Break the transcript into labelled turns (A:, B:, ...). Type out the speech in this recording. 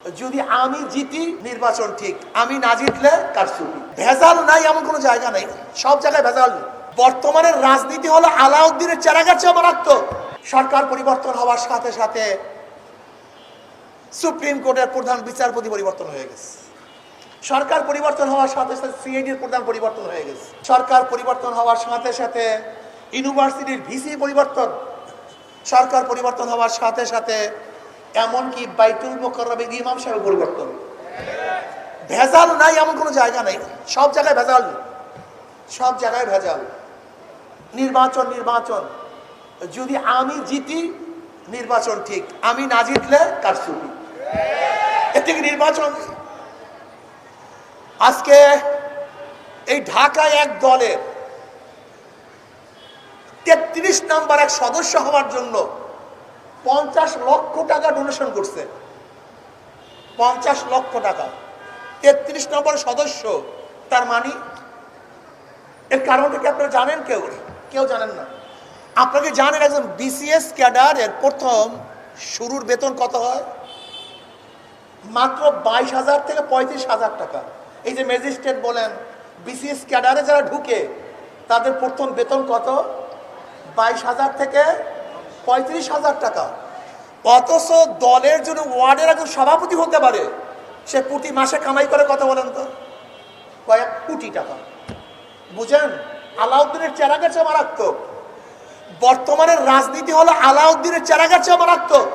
A: যদি আমি জিতি নির্বাচন ঠিক, আমি না জিতলে কারচুপি। ভেজাল নাই এমন কোনো জায়গা নাই, সব জায়গায় ভেজাল। বর্তমানের রাজনীতি হলো আলাউদ্দিনের চারাগাছ মারাত্মক। সরকার পরিবর্তন হওয়ার সাথে সাথে সুপ্রিম কোর্টের প্রধান বিচারপতি পরিবর্তন হয়ে গেছে। সরকার পরিবর্তন হওয়ার সাথে সাথে সিআইডির প্রধান পরিবর্তন হয়ে গেছে। সরকার পরিবর্তন হওয়ার সাথে সাথে ইউনিভার্সিটির ভিসি পরিবর্তন। সরকার পরিবর্তন হওয়ার সাথে সাথে এমনকি বাইতুল মোকাররমের ইমাম সাহেব পরিবর্তন। ভেজাল নাই এমন কোনো জায়গা নাই, সব জায়গায় ভেজাল, সব জায়গায় ভেজাল। নির্বাচন নির্বাচন যদি আমি জিতি নির্বাচন ঠিক, আমি না জিতলে কারচুপি। এর থেকে নির্বাচন। আজকে এই ঢাকায় এক দলের ৩৩ নম্বর এক সদস্য হওয়ার জন্য 50 লক্ষ টাকা ডোনেশন করছে। 50 লক্ষ টাকা 33 নম্বর সদস্য। তার মানে এর কারণটা কি আপনারা জানেন? কেউ জানেন না। আপনাকে জানেন একজন বিসিএস ক্যাডারের প্রথম শুরুর বেতন কত হয়? মাত্র 22,000 থেকে 35,000 টাকা। এই যে ম্যাজিস্ট্রেট বলেন, বিসিএস ক্যাডারে যারা ঢুকে তাদের প্রথম বেতন কত? 22,000 থেকে 35,000 টাকা। অথচ দলের জন্য ওয়ার্ডের একজন সভাপতি হতে পারে, সে প্রতি মাসে কামাই করে কত বলেন তো? কয়েক কোটি টাকা। বুঝেন, আলাউদ্দিনের চারাগাছ মারাত্মক। বর্তমানের রাজনীতি হলো আলাউদ্দিনের চারাগাছ মারাত্মক।